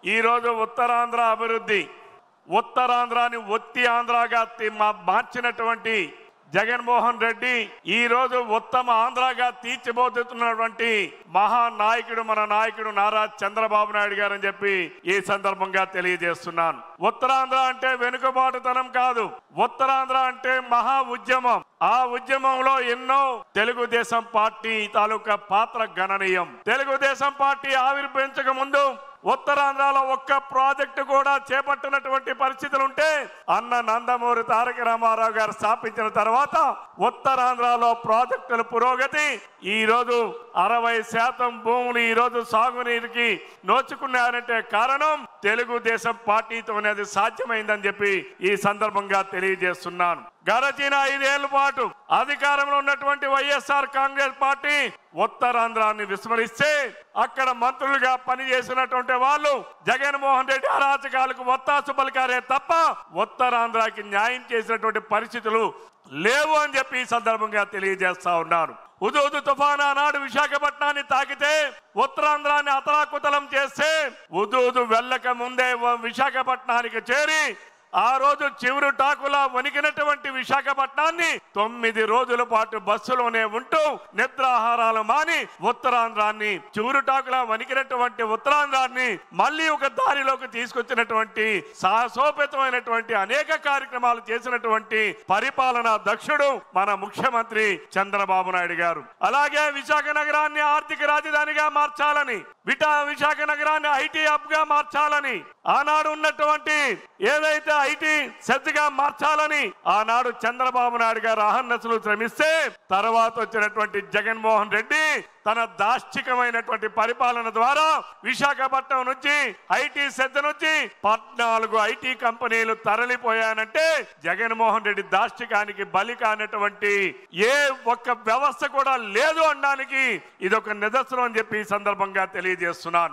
ఈ రోజు ఉత్తరాంధ్ర అభివృద్ధి, ఉత్తరాంధ్రాని ఒత్తి ఆంధ్రాగా మార్చినటువంటి జగన్మోహన్ రెడ్డి ఈ రోజు ఉత్తమ ఆంధ్రాగా తీర్చిపోతున్నటువంటి మహానాయకుడు మన నాయకుడు నారా చంద్రబాబు నాయుడు గారు అని చెప్పి ఈ సందర్భంగా తెలియజేస్తున్నాను. ఉత్తరాంధ్ర అంటే వెనుకబాటుతనం కాదు, ఉత్తరాంధ్ర అంటే మహా ఉద్యమం. ఆ ఉద్యమంలో ఎన్నో తెలుగుదేశం పార్టీ తాలూకా పాత్ర గణనీయం. తెలుగుదేశం పార్టీ ఆవిర్భవించక ముందు ఉత్తరాంధ్రలో ఒక్క ప్రాజెక్టు కూడా చేపట్టినటువంటి పరిస్థితులు ఉంటే అన్న నందమూరి తారక రామారావు గారు స్థాపించిన తర్వాత ఉత్తరాంధ్రలో ప్రాజెక్టుల పురోగతి ఈ రోజు 60% భూములు ఈ రోజు సాగునీరుకి నోచుకున్నారంటే కారణం తెలుగుదేశం పార్టీతోనే అది సాధ్యమైందని చెప్పి ఈ సందర్భంగా తెలియజేస్తున్నాను. గడచిన 5 ఏళ్ల పాటు అధికారంలో ఉన్నటువంటి వైఎస్ఆర్ కాంగ్రెస్ పార్టీ ఉత్తరాంధ్రాన్ని విస్మరిస్తే అక్కడ మంత్రులుగా పనిచేసినటువంటి వాళ్ళు జగన్మోహన్ రెడ్డి అరాచకాలకు ఒత్తాసు పలికారే తప్ప ఉత్తరాంధ్రకి న్యాయం చేసినటువంటి పరిస్థితులు లేవు అని చెప్పి ఈ సందర్భంగా తెలియజేస్తా ఉన్నారు. హుదూద్ తుఫాను ఆనాడు విశాఖపట్నాన్ని తాకితే ఉత్తరాంధ్రాన్ని అతలాకుతలం చేస్తే హుదూద్ వెళ్ళక ముందే విశాఖపట్నానికి చేరి ఆ రోజు చివరి టాకులా వణికినటువంటి విశాఖపట్నాన్ని 9 రోజుల పాటు బస్సులోనే ఉంటూ నిద్రాహారాలు మాని ఉత్తరాంధ్రాన్ని చివరి టాకులా వణికినటువంటి ఉత్తరాంధ్రాన్ని మళ్ళీ ఒక దారిలోకి తీసుకొచ్చినటువంటి సాహసోపేతమైనటువంటి అనేక కార్యక్రమాలు చేసినటువంటి పరిపాలనా దక్షుడు మన ముఖ్యమంత్రి చంద్రబాబు నాయుడు గారు. అలాగే విశాఖ నగరాన్ని ఆర్థిక రాజధానిగా మార్చాలని, విశాఖ నగరాన్ని ఐటీ హబ్ గా మార్చాలని, ఆనాడు ఉన్నటువంటి ఏదైతే ఐటీ శ్రద్ధగా మార్చాలని ఆనాడు చంద్రబాబు నాయుడు గారు అహర్నిశలు శ్రమిస్తే తర్వాత వచ్చినటువంటి జగన్మోహన్ రెడ్డి తన దాష్టికమైనటువంటి పరిపాలన ద్వారా విశాఖపట్నం నుంచి ఐటీ శ్రద్ధ నుంచి 14 ఐటీ కంపెనీలు తరలిపోయానంటే జగన్మోహన్ రెడ్డి దాష్టికానికి బలి కానటువంటి ఏ ఒక్క వ్యవస్థ కూడా లేదు అనడానికి ఇదొక నిదర్శనం అని చెప్పి ఈ సందర్భంగా తెలియజేస్తున్నాను.